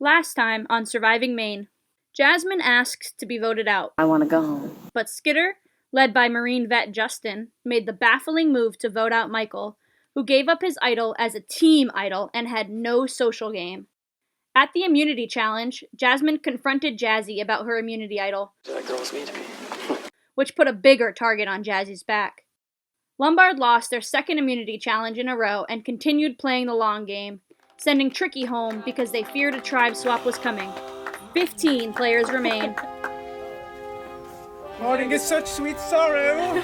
Last time on Surviving Maine, Jasmine asks to be voted out. I want to go home. But Skitter, led by Marine vet Justin, made the baffling move to vote out Michael, who gave up his idol as a team idol and had no social game. At the immunity challenge, Jasmine confronted Jazzy about her immunity idol, That girl's mean to me. which put a bigger target on Jazzy's back. Lombard lost their second immunity challenge in a row and continued playing the long game, sending Tricky home because they feared a tribe swap was coming. 15 players remain. Parting is such sweet sorrow.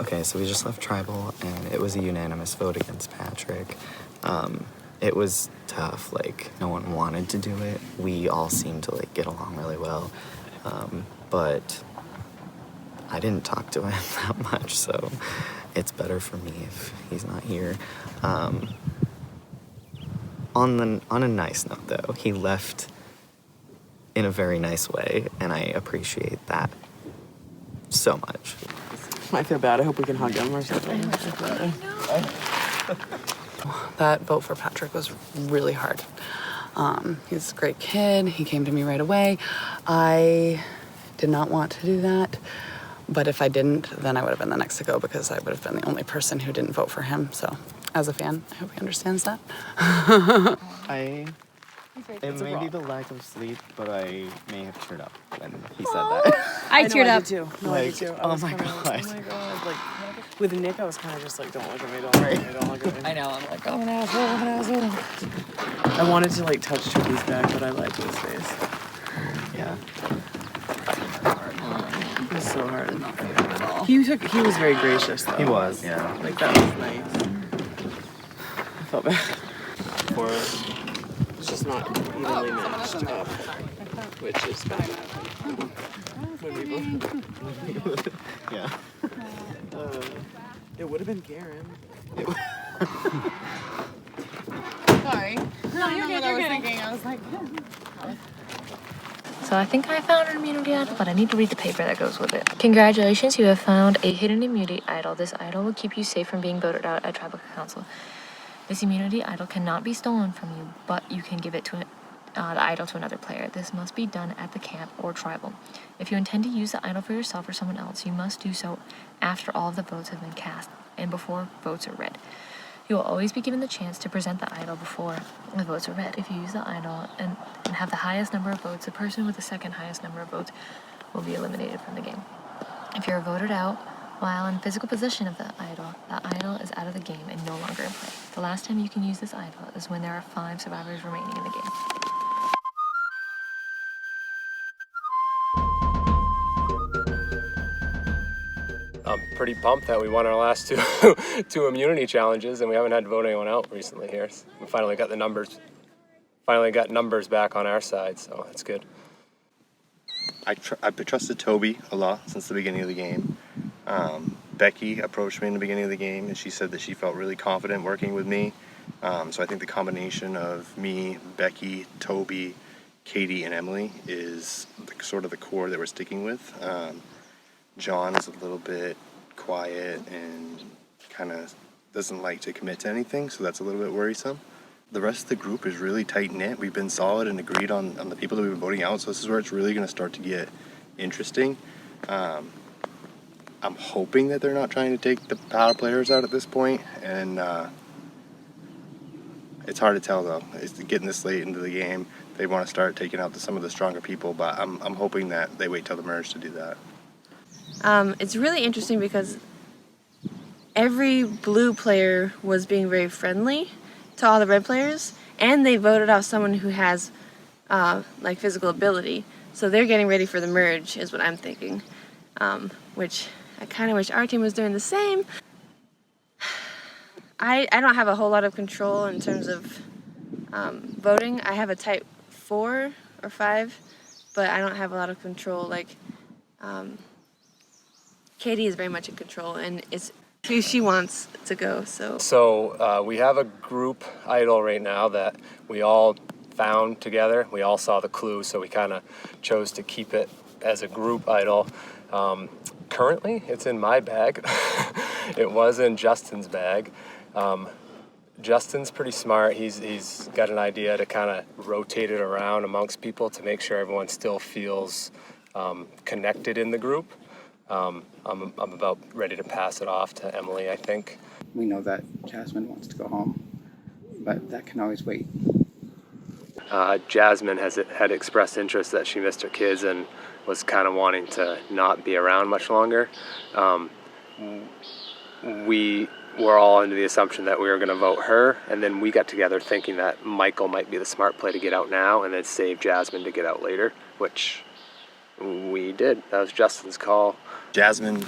Okay, so we just left Tribal, and it was a unanimous vote against Patrick. It was tough, like, no one wanted to do it. We all seemed to, like, get along really well, but I didn't talk to him that much, so it's better for me if he's not here. On a nice note, though, he left in a very nice way, and I appreciate that so much. I feel bad. I hope we can hug him or something. That vote for Patrick was really hard. He's a great kid. He came to me right away. I did not want to do that, but if I didn't, then I would have been the next to go because I would have been the only person who didn't vote for him. So, as a fan, I hope he understands that. It may be the lack of sleep, but I may have teared up when he said that. I teared up. I did too. No, I did too. Oh my god. Oh my god. Like, with Nick, I was kind of just like, don't look at me, don't look at me, don't look at me. I know, I'm like, oh, an asshole, I'm an asshole. I wanted to like touch Trippy's back, but I lied to his face. Yeah. It was so hard. He was very gracious though. He was, yeah. Like that was nice. I felt bad. For It's just not evenly matched up, which is bad. yeah. It would have been Garen. Sorry. No, you're good, I was thinking. I was like, So I think I found an immunity idol, but I need to read the paper that goes with it. Congratulations, you have found a hidden immunity idol. This idol will keep you safe from being voted out at Tribal Council. This immunity idol cannot be stolen from you, but you can give it to the idol to another player. This must be done at the camp or tribal. If you intend to use the idol for yourself or someone else, you must do so after all of the votes have been cast and before votes are read. You will always be given the chance to present the idol before the votes are read. If you use the idol and have the highest number of votes, the person with the second highest number of votes will be eliminated from the game. If you're voted out while in physical possession of the idol is out of the game and no longer in play. The last time you can use this idol is when there are 5 survivors remaining in the game. I'm pretty pumped that we won our last two immunity challenges, and we haven't had to vote anyone out recently here. We finally got numbers back on our side, so that's good. I've trusted Toby a lot since the beginning of the game. Becky approached me in the beginning of the game, and she said that she felt really confident working with me, So I think the combination of me, Becky, Toby, Katie, and Emily is sort of the core that we're sticking with. John is a little bit quiet and kind of doesn't like to commit to anything, so that's a little bit worrisome. The rest of the group is really tight-knit. We've been solid and agreed on the people that we've been voting out, so this is where it's really going to start to get interesting. I'm hoping that they're not trying to take the power players out at this point, and it's hard to tell though. It's getting this late into the game. They want to start taking out some of the stronger people, but I'm hoping that they wait till the merge to do that. It's really interesting because every blue player was being very friendly to all the red players, and they voted out someone who has like physical ability. So they're getting ready for the merge is what I'm thinking, which I kind of wish our team was doing the same. I don't have a whole lot of control in terms of voting. I have a type 4 or 5, but I don't have a lot of control. Like Katie is very much in control, and it's who she wants to go. So we have a group idol right now that we all found together. We all saw the clue, so we kind of chose to keep it as a group idol. Currently, it's in my bag. It was in Justin's bag. Justin's pretty smart. He's got an idea to kind of rotate it around amongst people to make sure everyone still feels connected in the group. I'm about ready to pass it off to Emily, I think. We know that Jasmine wants to go home, but that can always wait. Jasmine had expressed interest that she missed her kids and was kind of wanting to not be around much longer. We were all under the assumption that we were going to vote her, and then we got together thinking that Michael might be the smart play to get out now and then save Jasmine to get out later, which we did. That was Justin's call. Jasmine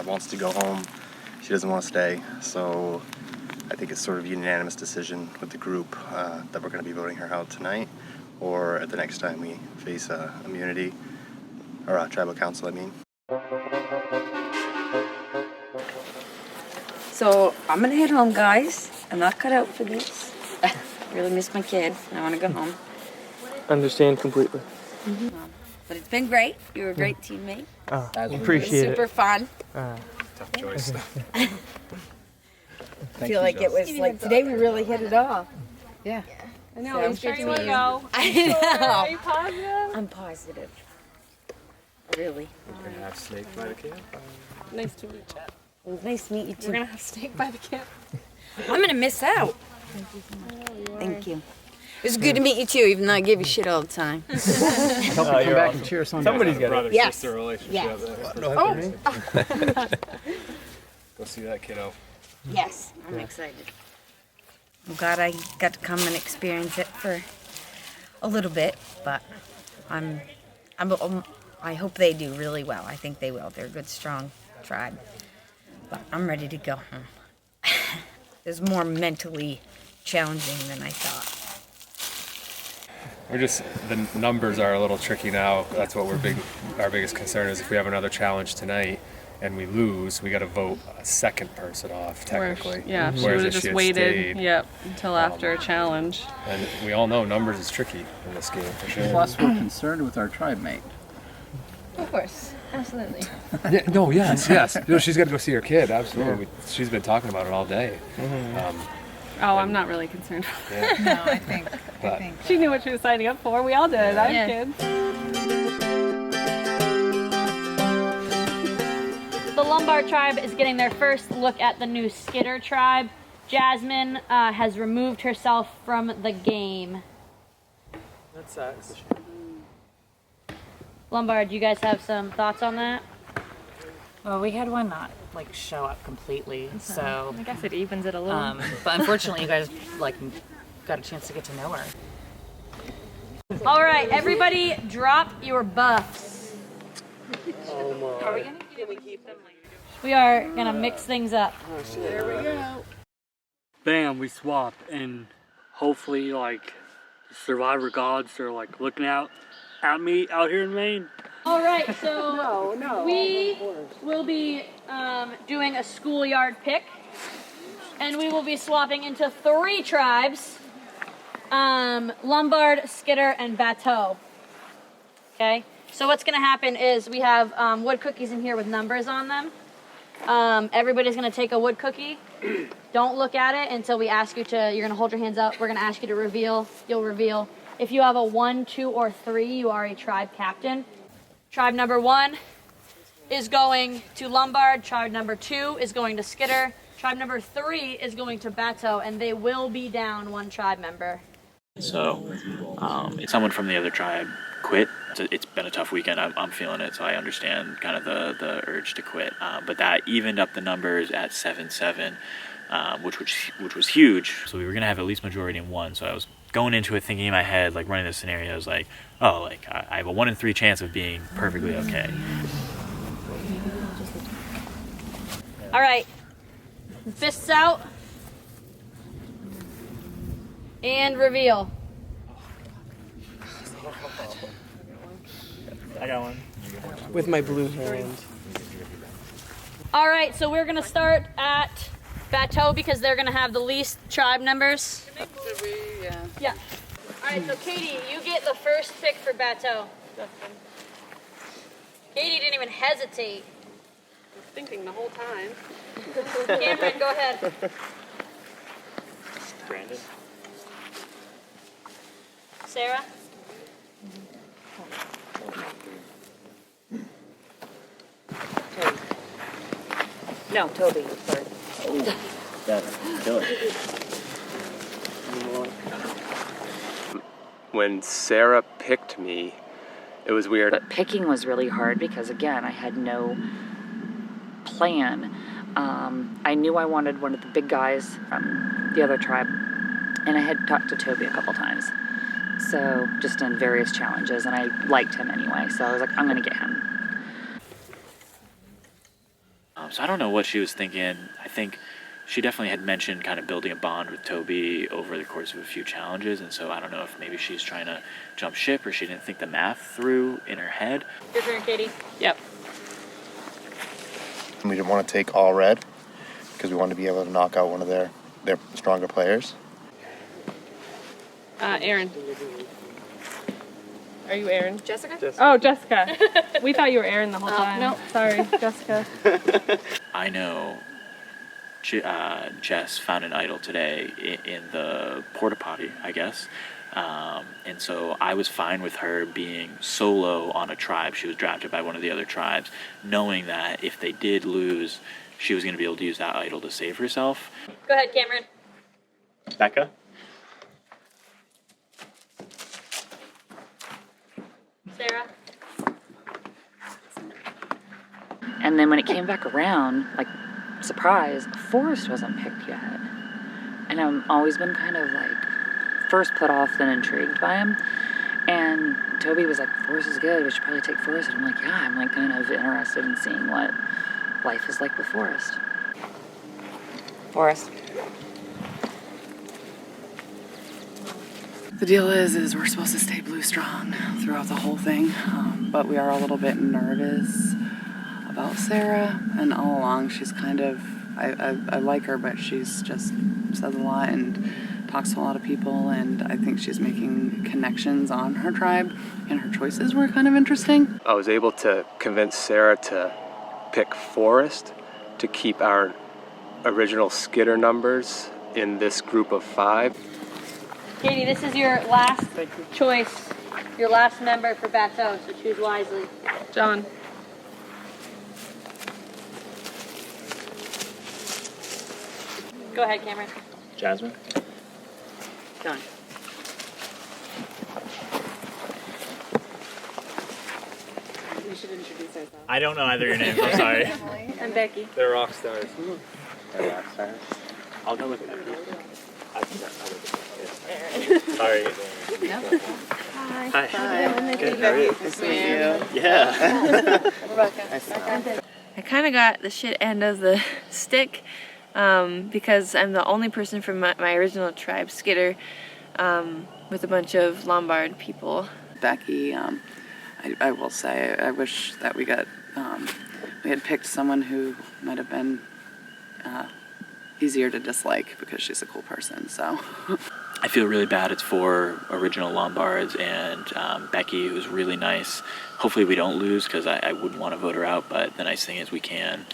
wants to go home. She doesn't want to stay, so I think it's sort of a unanimous decision with the group that we're going to be voting her out tonight, or at the next time we face immunity, or tribal council, I mean. So I'm gonna head home, guys. I'm not cut out for this. I really miss my kid. I want to go home. Understand completely. But it's been great. You were a great teammate. Appreciate Super fun. Tough choice. I feel like it was like today we really hit it off. Yeah. I know. I'm sure you want to go. I know. Are you positive? I'm positive. Really. We're gonna have steak by the camp. Nice to meet you. It was nice to meet you too. We're gonna have steak by the camp. I'm gonna miss out. Thank you. It was good to meet you too, even though I give you shit all the time. Come back and cheer someone. Somebody's got a Yes. brother-sister relationship. Yes. Go see that kiddo. Yes, I'm excited. I'm glad I got to come and experience it for a little bit, but I hope they do really well. I think they will. They're a good, strong tribe. But I'm ready to go home. It was more mentally challenging than I thought. The numbers are a little tricky now. That's what our biggest concern is if we have another challenge tonight and we lose, we got to vote a second person off technically. Yeah, if she Whereas would have if just had waited, stayed, until after a challenge. And we all know numbers is tricky in this game for sure. Plus, we're concerned with our tribe mate. Of course, absolutely. Yes. No, she's got to go see her kid. Absolutely. She's been talking about it all day. I'm not really concerned. Yeah. No, I think she knew what she was signing up for. We all did. I have kids. The Lombard tribe is getting their first look at the new Skitter tribe. Jasmine has removed herself from the game. That sucks. Lombard, you guys have some thoughts on that? Well, we had one not show up completely, so I guess it evens it a little. but unfortunately, you guys got a chance to get to know her. All right, everybody, drop your buffs. Oh my. We are gonna mix things up. There we go. Bam, we swap, and hopefully, the Survivor gods are looking out at me out here in Maine. All right, so we will be doing a schoolyard pick. and we will be swapping into 3 tribes. Lombard, Skitter, and Bateau. Okay, so what's gonna happen is we have wood cookies in here with numbers on them. Everybody's gonna take a wood cookie. Don't look at it until we ask you to, you're gonna hold your hands up. We're gonna ask you to reveal, you'll reveal. If you have a 1, 2, or 3, you are a tribe captain. Tribe number 1 is going to Lombard. Tribe number 2 is going to Skitter. Tribe number 3 is going to Bateau, and they will be down 1 tribe member. So, if someone from the other tribe quit, it's been a tough weekend. I'm feeling it, so I understand kind of the urge to quit. But that evened up the numbers at 7-7, which was huge. So we were gonna have at least majority in 1. So I was going into it thinking in my head, like running this scenario, I was like, oh, like I have a 1 in 3 chance of being perfectly okay. All right, fists out. And reveal. I got one. With my blue hand. All right, so we're gonna start at Bateau because they're gonna have the least tribe numbers. Yeah. All right, so Katie, you get the first pick for Bateau. Katie didn't even hesitate. I was thinking the whole time. Cameron, go ahead. Brandon. Sarah? No, Toby. Sorry. That's killer. When Sarah picked me, it was weird. But picking was really hard because, again, I had no plan. I knew I wanted one of the big guys from the other tribe, and I had talked to Toby a couple times. So, just in various challenges, and I liked him anyway, so I was like, I'm gonna get him. So I don't know what she was thinking. I think she definitely had mentioned kind of building a bond with Toby over the course of a few challenges, and so I don't know if maybe she's trying to jump ship or she didn't think the math through in her head. Your turn, Katie. Yep. We didn't want to take all red because we wanted to be able to knock out one of their stronger players. Aaron. Are you Aaron? Jessica? Oh, Jessica. We thought you were Aaron the whole time. No. Sorry, Jessica. I know Jess found an idol today in the porta potty, I guess. And so I was fine with her being solo on a tribe. She was drafted by one of the other tribes, knowing that if they did lose, she was going to be able to use that idol to save herself. Go ahead, Cameron. Becca? Sarah. And then when it came back around, like, surprise, Forrest wasn't picked yet. And I've always been kind of like, first put off, then intrigued by him. And Toby was like, Forrest is good, we should probably take Forrest. And I'm like, yeah, I'm like kind of interested in seeing what life is like with Forrest. Forrest. The deal is we're supposed to stay blue strong throughout the whole thing, but we are a little bit nervous about Sarah, and all along she's kind of, I like her, but she's just says a lot and talks to a lot of people, and I think she's making connections on her tribe, and her choices were kind of interesting. I was able to convince Sarah to pick Forrest to keep our original Skitter numbers in this group of 5. Katie, this is your last choice, your last member for Bateau, so choose wisely. John. Go ahead, Cameron. Jasmine? John. You should introduce ourselves. I don't know either of your names, I'm sorry. I'm Becky. They're rock stars. They're rock stars. I'll go with Becky. Sorry. Hi. Hi. Hi. Good, how are you? Nice to meet you. Yeah. Rebecca. I kind of got the shit end of the stick because I'm the only person from my original tribe, Skitter, with a bunch of Lombard people. Becky, I will say, I wish that we had picked someone who might have been easier to dislike because she's a cool person, so. I feel really bad. It's 4 original Lombards and Becky, who's really nice. Hopefully we don't lose because I wouldn't want to vote her out, but the nice thing is we can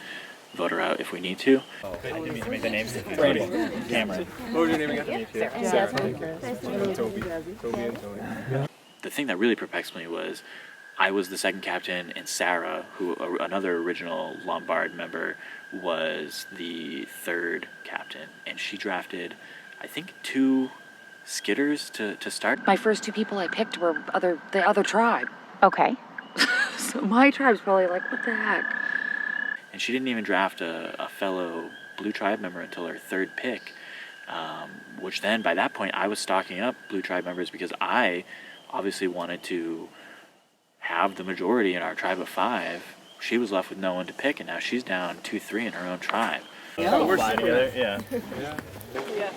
vote her out if we need to. Make the names. Cameron. What was your name again? Sarah. Toby and Tony. The thing that really perplexed me was I was the second captain, and Sarah, who another original Lombard member, was the third captain, and she drafted, I think, 2 skitters to start. My first 2 people I picked were the other tribe. Okay. So my tribe's probably like, what the heck? And she didn't even draft a fellow Blue Tribe member until her 3rd pick, which then, by that point, I was stocking up Blue Tribe members because I obviously wanted to have the majority in our tribe of 5. She was left with no one to pick, and now she's down 2-3 in her own tribe. Oh, we're together, yeah. Yes.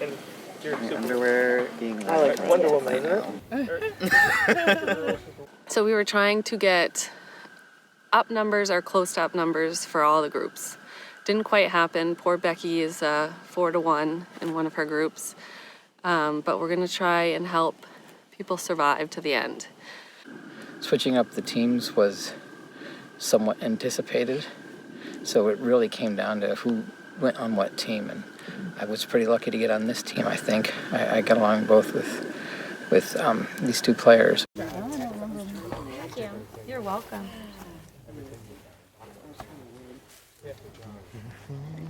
And your underwear being I like Wonder Woman, isn't it? So we were trying to get up numbers or close to up numbers for all the groups. Didn't quite happen. Poor Becky is 4-1 in one of her groups. But we're gonna try and help people survive to the end. Switching up the teams was somewhat anticipated, so it really came down to who went on what team, and I was pretty lucky to get on this team, I think. I got along both with these 2 players. Thank you. You're welcome.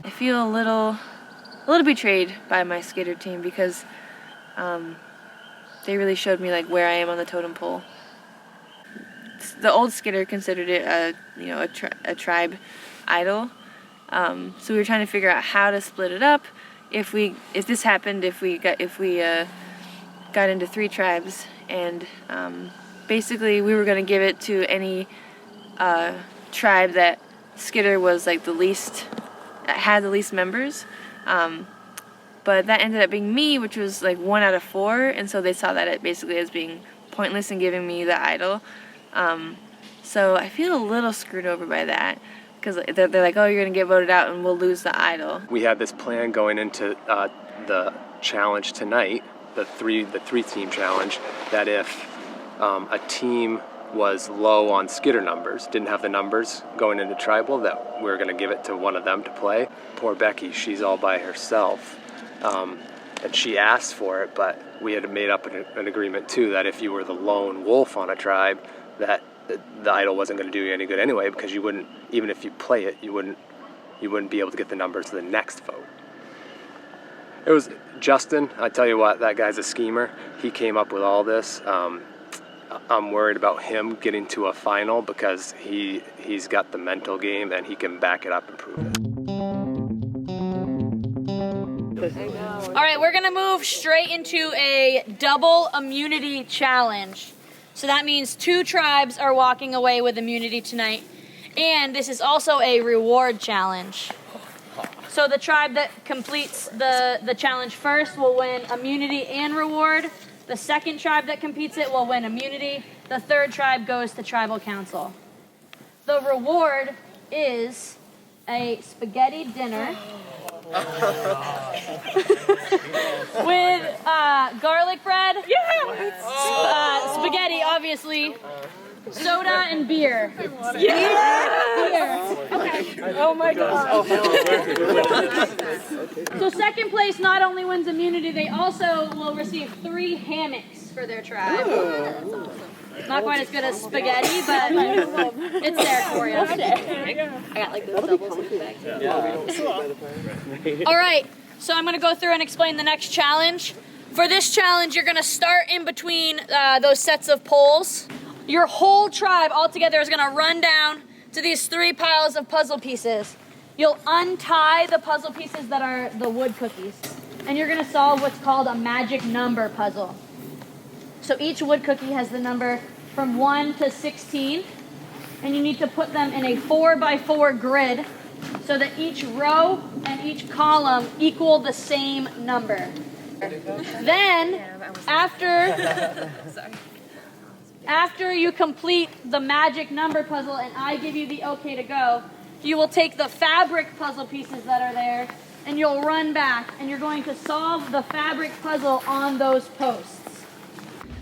I feel a little betrayed by my skater team because they really showed me like where I am on the totem pole. The old skitter considered it a tribe idol, so we were trying to figure out how to split it up. If this happened, if we got into 3 tribes, and basically we were going to give it to any tribe that skitter was like had the least members. But that ended up being me, which was like 1 out of 4, and so they saw that basically as being pointless and giving me the idol. So I feel a little screwed over by that, because they're like, oh, you're gonna get voted out and we'll lose the idol. We had this plan going into the challenge tonight, the three team challenge, that if a team was low on skitter numbers, didn't have the numbers going into tribal, that we were going to give it to one of them to play. Poor Becky, she's all by herself, and she asked for it, but we had made up an agreement too that if you were the lone wolf on a tribe, that the idol wasn't going to do you any good anyway, because you wouldn't, even if you play it, you wouldn't be able to get the numbers to the next vote. It was Justin. I tell you what, that guy's a schemer. He came up with all this. I'm worried about him getting to a final because he's got the mental game and he can back it up and prove it. All right, we're gonna move straight into a double immunity challenge. So that means 2 tribes are walking away with immunity tonight. And this is also a reward challenge. So the tribe that completes the challenge first will win immunity and reward. The second tribe that competes it will win immunity. The third tribe goes to tribal council. The reward is a spaghetti dinner with garlic bread, spaghetti, obviously, soda, and beer. Yeah! Okay. Oh my God. So second place not only wins immunity, they also will receive 3 hammocks for their tribe. Ooh. Not quite as good as spaghetti, but it's there for you. I got like this double sleeping bag. All right, so I'm going to go through and explain the next challenge. For this challenge, you're going to start in between those sets of poles. Your whole tribe all together is going to run down to these 3 piles of puzzle pieces. You'll untie the puzzle pieces that are the wood cookies, and you're going to solve what's called a magic number puzzle. So each wood cookie has the number from 1 to 16, and you need to put them in a 4x4 grid so that each row and each column equal the same number. Then, after you complete the magic number puzzle and I give you the okay to go, you will take the fabric puzzle pieces that are there and you'll run back and you're going to solve the fabric puzzle on those posts.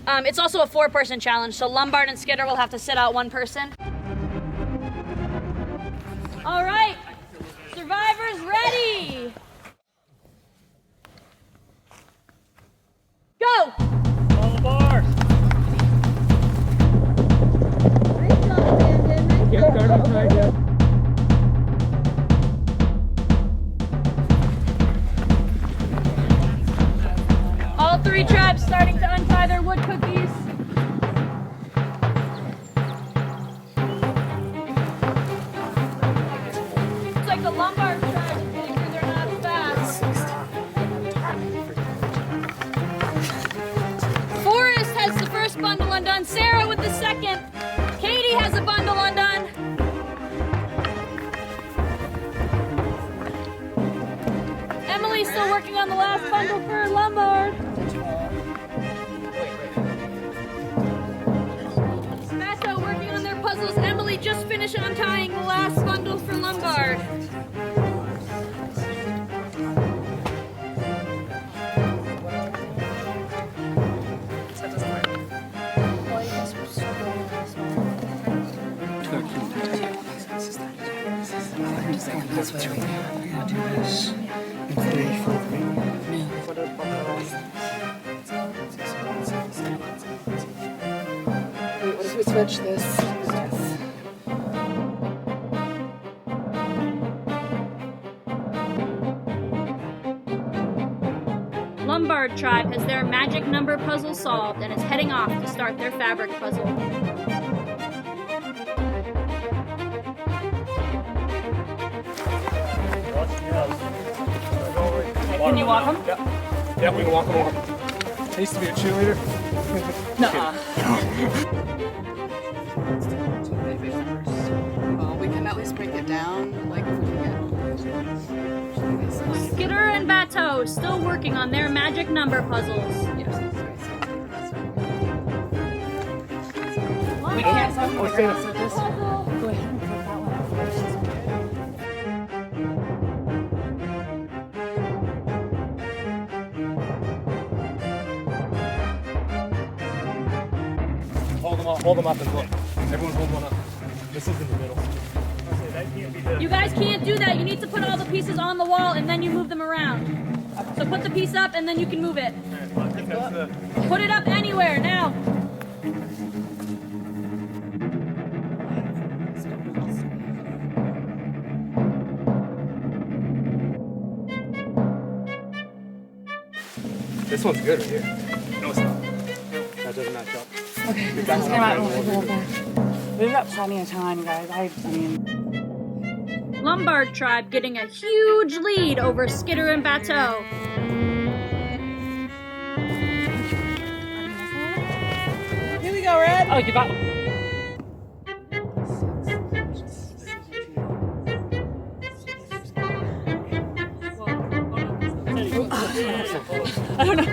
It's also a 4-person challenge, so Lombard and Skitter will have to sit out one person. All right, survivors ready. Go! All bars! All 3 tribes starting to untie their wood cookies. Looks like the Lombard tribe is getting through their knots fast. Forrest has the first bundle undone. Sarah with the second. Katie has a bundle undone. Emily's still working on the last bundle for Lombard. Matto working on their puzzles. Emily just finished untying the last bundle for Lombard. Wait, what if we switch this? Lombard tribe has their magic number puzzle solved and is heading off to start their fabric puzzle. Can you walk them? Yeah, we can walk them over. I used to be a cheerleader. Well, we can at least break it down, like if we can get. Skitter and Bateau still working on their magic number puzzles. We can't talk about this. Go ahead. Hold them up and look. Everyone hold one up. This is in the middle. You guys can't do that. You need to put all the pieces on the wall and then you move them around. So put the piece up and then you can move it. Put it up anywhere now. This one's good right here. No, it's not. That doesn't match up. Okay, You're let's back come out on and we'll go back. We've got plenty of time, guys. I mean... Lombard tribe getting a huge lead over Skitter and Bateau. Here we go, Red. Oh, you got them. I don't know.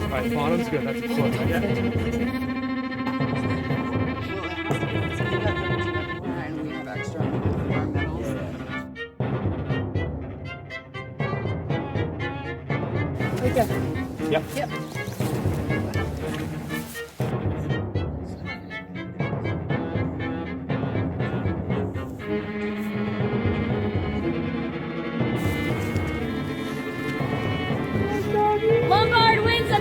Alright, bottom's good. That's close. We have extra warm metals. Right there. Yep. Yep. Lombard wins a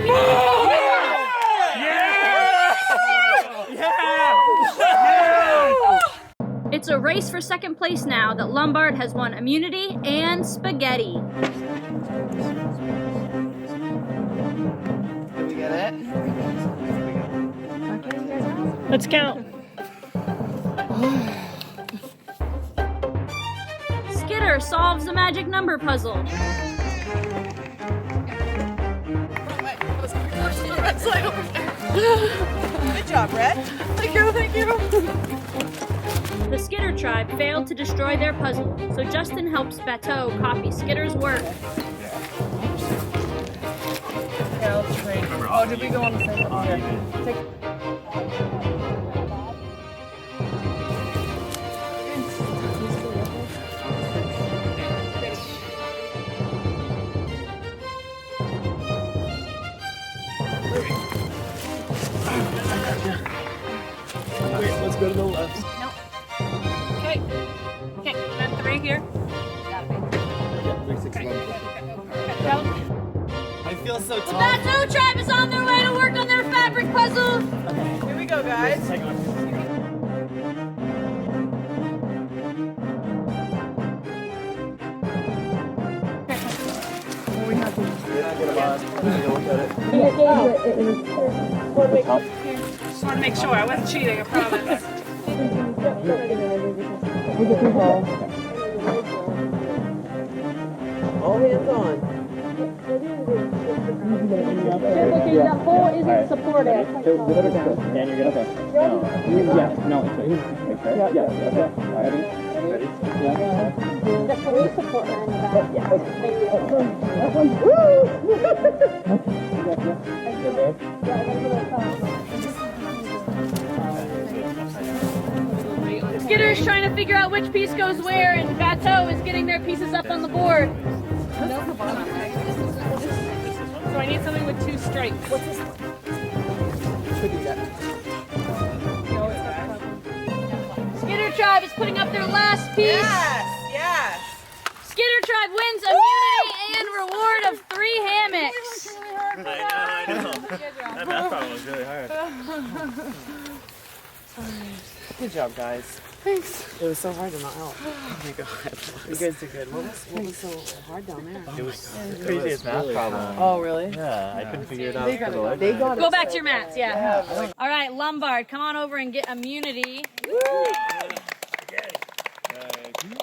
It's a race for second place now that Lombard has won immunity and spaghetti. Did we get it? Let's count. Skitter solves the magic number puzzle. Good job, Red. Thank you, thank you. The Skitter tribe failed to destroy their puzzle, so Justin helps Bateau copy Skitter's work. Remember, Oh, did we go on the same one? Wait, let's go to the left. Nope. Okay. Okay, then 3 here. Go. I feel so The tall. Bateau tribe is on their way to work on their fabric puzzle. Here we go, guys. Just want to make sure I wasn't cheating, I promise. All hands on. The hole isn't supported. Dan, you're good. Okay. No, it's right. Yeah. Ready? The police support in the back. Skitter's trying to figure out which piece goes where, and Bateau is getting their pieces up on the board. So I need something with 2 stripes. What's this? Skitter tribe is putting up their last piece. Yes. Skitter tribe wins immunity and reward of 3 hammocks. I know. That math problem was really hard. Good job, guys. Thanks. It was so hard to not help. Oh my god. You guys did good. What was so hard down there? It was the craziest math problem. Oh, really? Yeah, I couldn't figure it out. They got it. Go back to your mats, yeah. All right, Lombard, come on over and get immunity.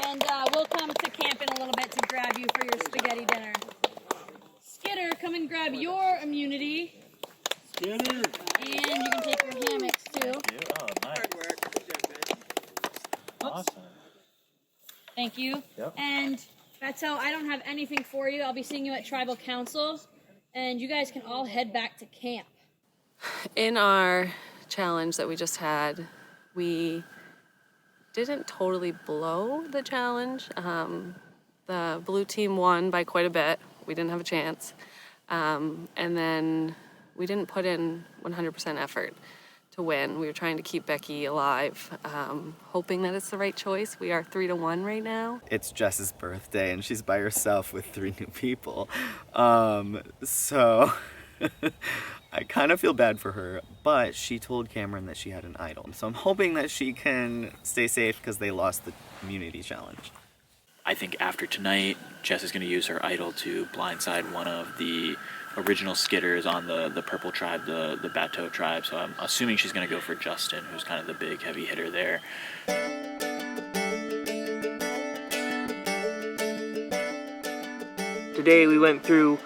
And we'll come to camp in a little bit to grab you for your spaghetti dinner. Skitter, come and grab your immunity. Skitter. And you can take your hammocks too. Oh, nice. Awesome. Thank you. Yep. And Bateau, I don't have anything for you. I'll be seeing you at Tribal Council. And you guys can all head back to camp. In our challenge that we just had, we didn't totally blow the challenge. The blue team won by quite a bit. We didn't have a chance. And then we didn't put in 100% effort to win. We were trying to keep Becky alive, hoping that it's the right choice. We are 3-1 right now. It's Jess's birthday and she's by herself with 3 new people. So I kind of feel bad for her, but she told Cameron that she had an idol. So I'm hoping that she can stay safe because they lost the community challenge. I think after tonight, Jess is going to use her idol to blindside one of the original skitters on the purple tribe, the Bateau tribe. So I'm assuming she's going to go for Justin, who's kind of the big heavy hitter there. Today we went through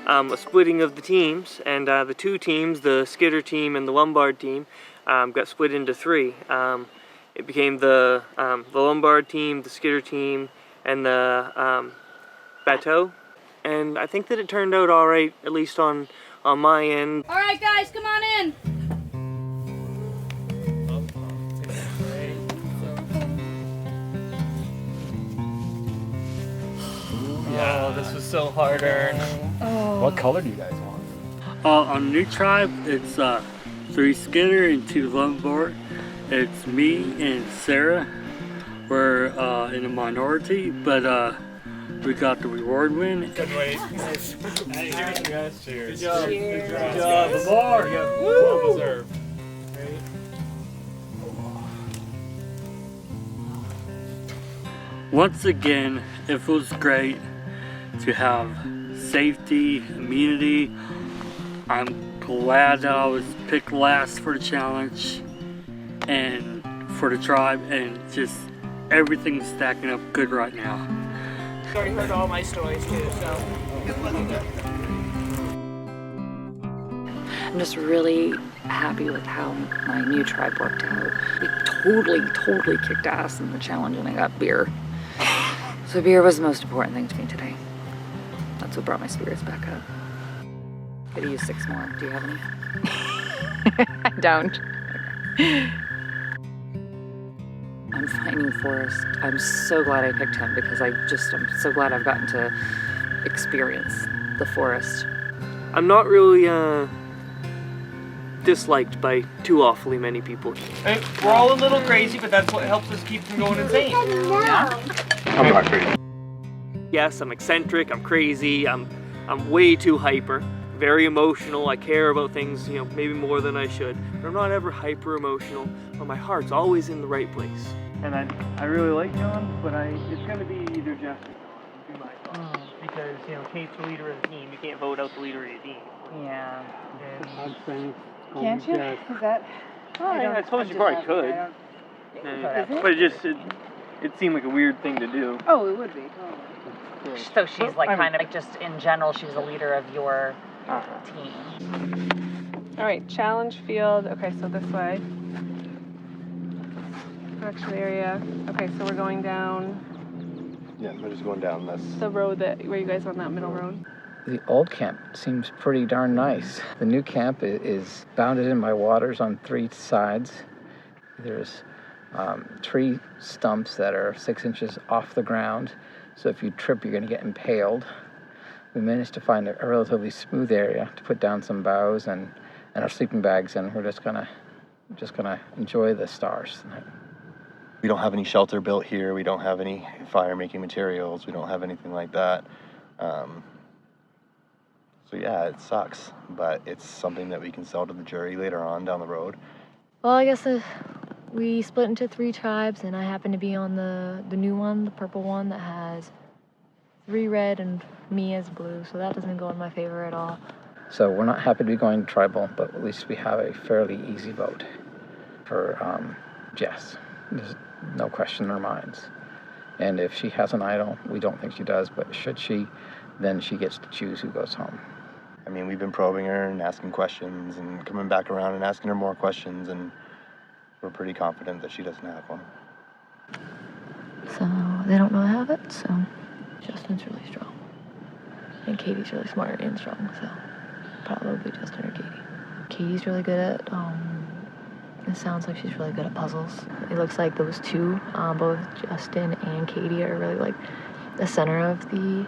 a splitting of the teams, and the 2 teams, the skitter team and the Lombard team, got split into 3. It became the Lombard team, the skitter team, and the Bateau. And I think that it turned out all right, at least on my end. All right, guys, come on in. Yeah, this was so hard earned. What color do you guys want? On New Tribe, it's 3 Skitter and 2 Lombard. It's me and Sarah. We're in a minority, but we got the reward win. Good wait. Hey, guys. Cheers. Good job. Cheers. Good job. Lombard. Well deserved. Once again, it feels great to have safety, immunity. I'm glad that I was picked last for the challenge and for the tribe, and just everything's stacking up good right now. You already heard all my stories too, so good luck. I'm just really happy with how my new tribe worked out. We totally kicked ass in the challenge, and I got beer. So beer was the most important thing to me today. That's what brought my spirits back up. Could use 6 more. Do you have any? I don't. I'm finding Forrest. I'm so glad I picked him because I'm so glad I've gotten to experience the forest. I'm not really disliked by too awfully many people. Hey, we're all a little crazy, but that's what helps us keep from going insane. Yeah? I'm not crazy. Yes, I'm eccentric, I'm crazy, I'm way too hyper, very emotional, I care about things, you know, maybe more than I should, but I'm not ever hyper emotional, but my heart's always in the right place. And I really like John, but it's gonna be either Jeff or John, would be my thoughts. Because, you know, Kate's the leader of the team, you can't vote out the leader of the team. Yeah. Can't you? Is that? I suppose you probably could. But it seemed like a weird thing to do. Oh, it would be. So she's like kind of like just in general, she's the leader of your team. All right, challenge field. Okay, so this way. Action area. Okay, so we're going down Yeah, we're just going down this. the road where you guys on that middle road. The old camp seems pretty darn nice. The new camp is bounded in by waters on 3 sides. There's tree stumps that are 6 inches off the ground, so if you trip, you're going to get impaled. We managed to find a relatively smooth area to put down some boughs and our sleeping bags, and we're just gonna enjoy the stars tonight. We don't have any shelter built here. We don't have any fire-making materials. We don't have anything like that. So yeah, it sucks, but it's something that we can sell to the jury later on down the road. Well, I guess we split into 3 tribes, and I happen to be on the new one, the purple one, that has 3 red and me as blue, so that doesn't go in my favor at all. So we're not happy to be going tribal, but at least we have a fairly easy vote for Jess. There's no question in our minds. And if she has an idol, we don't think she does, but should she, then she gets to choose who goes home. I mean, we've been probing her and asking questions and coming back around and asking her more questions, and we're pretty confident that she doesn't have one. So they don't really have it, so Justin's really strong. And Katie's really smart and strong, so probably Justin or Katie. Katie's really good at, it sounds like she's really good at puzzles. It looks like those two, both Justin and Katie, are really like the center of the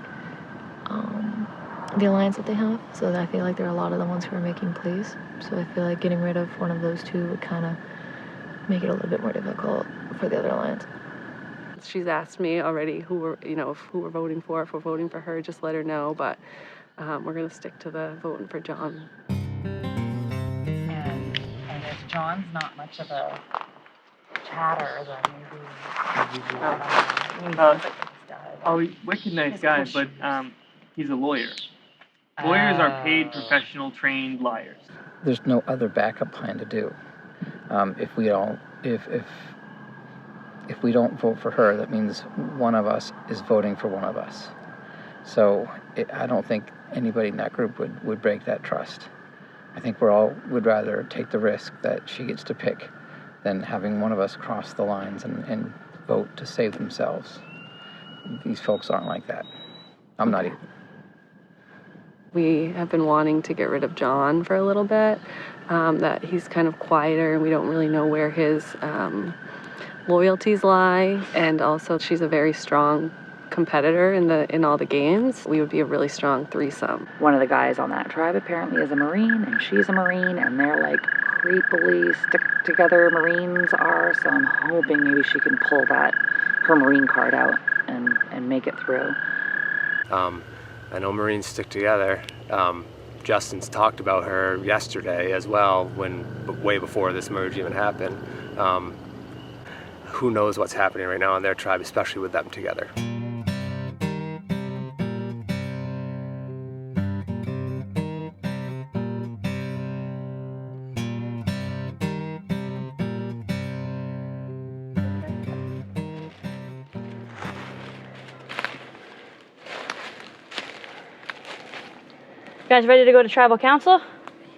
alliance that they have. So I feel like they're a lot of the ones who are making plays. So I feel like getting rid of one of those two would kind of make it a little bit more difficult for the other alliance. She's asked me already who we're voting for. If we're voting for her, just let her know. But we're gonna stick to the voting for John. And if John's not much of a chatter, then maybe. Wicked nice guy, but he's a lawyer. Lawyers are paid, professional, trained liars. There's no other backup plan to do. If we don't vote for her, that means one of us is voting for one of us. So I don't think anybody in that group would break that trust. I think would rather take the risk that she gets to pick than having one of us cross the lines and vote to save themselves. These folks aren't like that. I'm not either. We have been wanting to get rid of John for a little bit, that he's kind of quieter and we don't really know where his loyalties lie. And also she's a very strong competitor in all the games. We would be a really strong threesome. One of the guys on that tribe apparently is a Marine, and she's a Marine, and they're like creepily stick together Marines are, so I'm hoping maybe she can pull her Marine card out and make it through. I know Marines stick together. Justin's talked about her yesterday as well, way before this merge even happened. Who knows what's happening right now in their tribe, especially with them together. You guys ready to go to tribal council?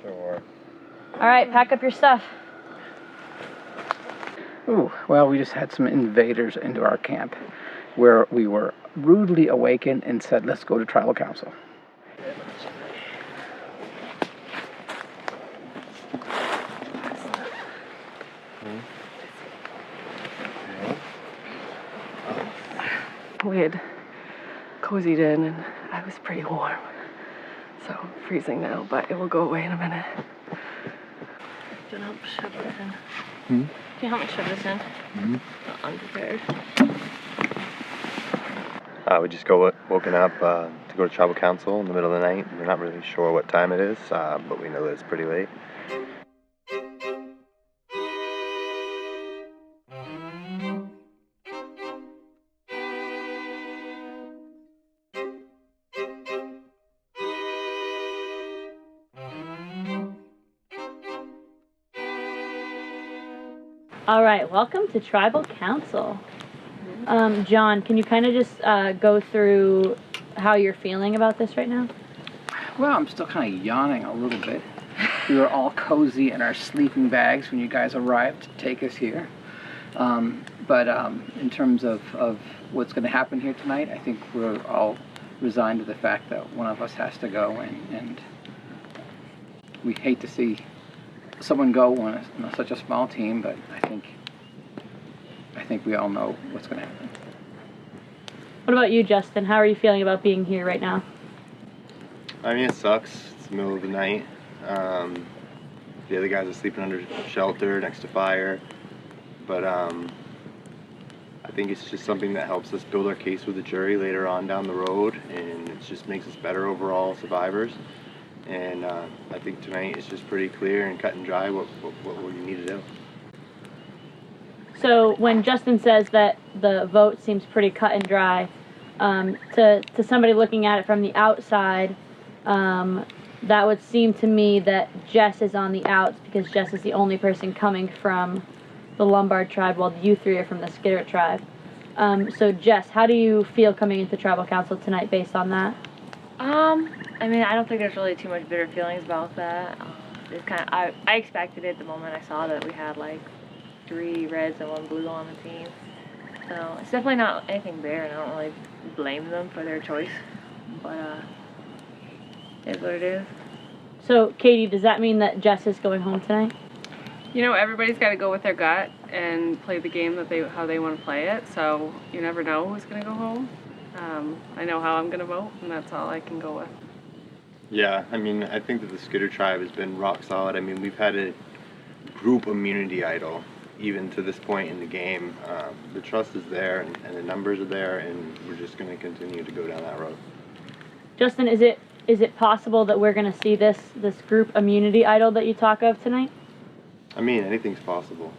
Sure. All right, pack up your stuff. Ooh, well, we just had some invaders into our camp where we were rudely awakened and said, let's go to tribal council. we had cozied in and I was pretty warm. So I'm freezing now, but it will go away in a minute. Do you want to help shove this in? Can you help me shove this in? Not unprepared. We just woken up to go to tribal council in the middle of the night. We're not really sure what time it is, but we know that it's pretty late. All right, welcome to Tribal Council. John, can you kind of just go through how you're feeling about this right now? Well, I'm still kind of yawning a little bit. We were all cozy in our sleeping bags when you guys arrived to take us here. But in terms of what's going to happen here tonight, I think we're all resigned to the fact that one of us has to go, and we hate to see someone go on such a small team, but I think we all know what's going to happen. What about you, Justin? How are you feeling about being here right now? I mean, it sucks. It's the middle of the night. The other guys are sleeping under shelter next to fire. But I think it's just something that helps us build our case with the jury later on down the road, and it just makes us better overall survivors. And I think tonight is just pretty clear and cut and dry what we need to do. So when Justin says that the vote seems pretty cut and dry, to somebody looking at it from the outside, that would seem to me that Jess is on the outs because Jess is the only person coming from the Lombard tribe while you three are from the Skidder tribe. So Jess, how do you feel coming into tribal council tonight based on that? I mean, I don't think there's really too much bitter feelings about that. It's kind of, I expected it the moment I saw that we had like 3 reds and 1 blue on the team. So it's definitely not anything bitter, and I don't really blame them for their choice. But it is what it is. So Katie, does that mean that Jess is going home tonight? You know, everybody's got to go with their gut and play the game that how they want to play it. So you never know who's going to go home. I know how I'm going to vote, and that's all I can go with. Yeah, I mean, I think that the Skidder tribe has been rock solid. I mean, we've had a group immunity idol even to this point in the game. The trust is there, and the numbers are there, and we're just going to continue to go down that road. Justin, is it possible that we're going to see this group immunity idol that you talk of tonight? I mean, anything's possible.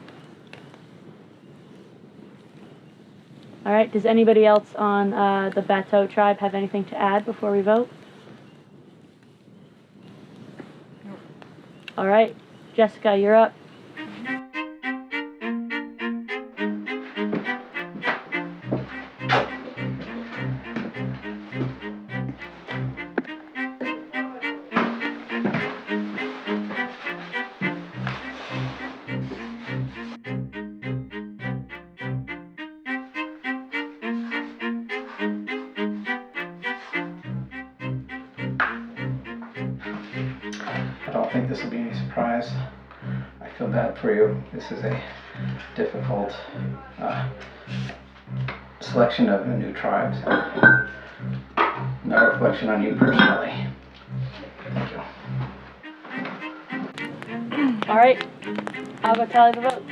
All right, does anybody else on the Bateau tribe have anything to add before we vote? All right, Jessica, you're up. I don't think this will be any surprise. I feel bad for you. This is a difficult selection of new tribes. No reflection on you personally. Thank you. All right, I'll go tally the votes.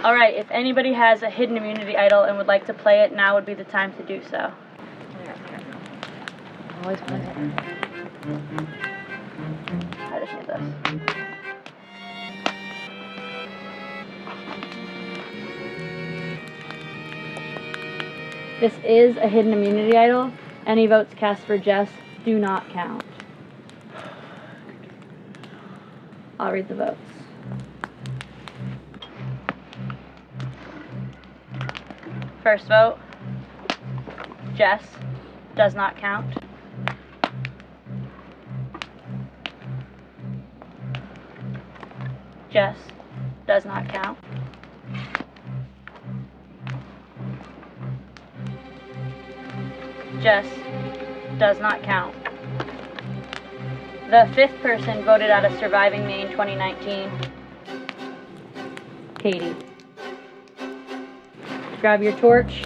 All right, if anybody has a hidden immunity idol and would like to play it, now would be the time to do so. Always play it. I just need this. This is a hidden immunity idol. Any votes cast for Jess do not count. I'll read the votes. First vote, Jess, does not count. Jess, does not count. Jess, does not count. The 5th person voted out of Surviving Maine 2019, Katie. Grab your torch.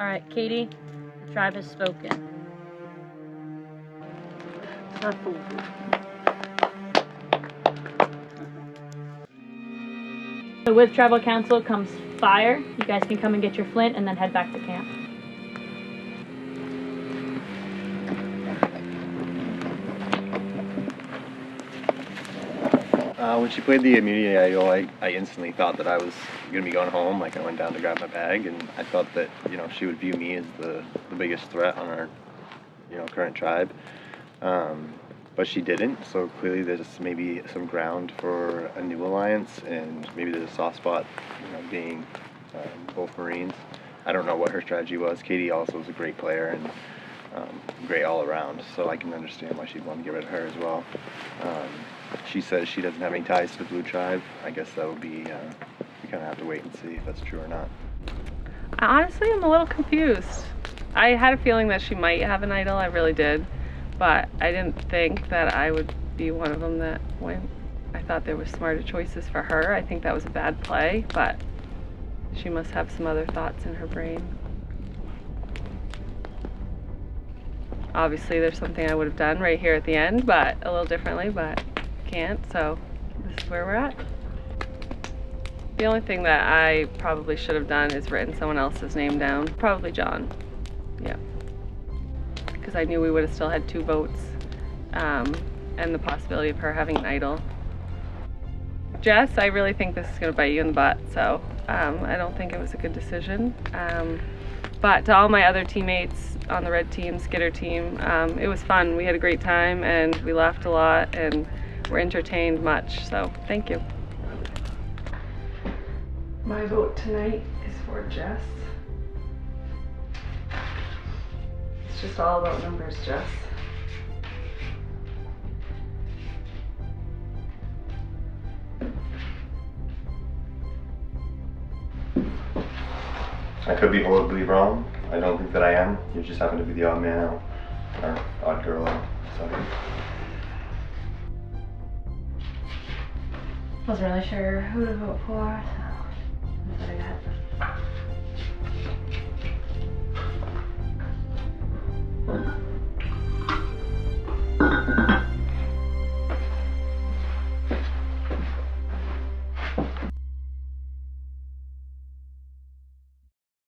All right, Katie, the tribe has spoken. So with tribal council comes fire. You guys can come and get your flint and then head back to camp. When she played the immunity idol, I instantly thought that I was going to be going home. Like, I went down to grab my bag, and I thought that, you know, she would view me as the biggest threat on our, you know, current tribe. But she didn't, so clearly there's maybe some ground for a new alliance, and maybe there's a soft spot, you know, being both Marines. I don't know what her strategy was. Katie also was a great player and great all around, so I can understand why she'd want to get rid of her as well. She says she doesn't have any ties to the Blue Tribe. I guess that would be, we kind of have to wait and see if that's true or not. Honestly, I'm a little confused. I had a feeling that she might have an idol, I really did, but I didn't think that I would be one of them that went. I thought there were smarter choices for her. I think that was a bad play, but she must have some other thoughts in her brain. Obviously, there's something I would have done right here at the end, but a little differently, but can't, so this is where we're at. The only thing that I probably should have done is written someone else's name down. Probably John. Yeah. Because I knew we would have still had 2 votes, and the possibility of her having an idol. Jess, I really think this is going to bite you in the butt, so I don't think it was a good decision. But to all my other teammates on the red team, Skidder team, it was fun. We had a great time, and we laughed a lot, and were entertained much, so thank you. My vote tonight is for Jess. It's just all about numbers, Jess. I could be horribly wrong. I don't think that I am. You just happen to be the odd man out, or odd girl out. Sorry. Wasn't really sure who to vote for, so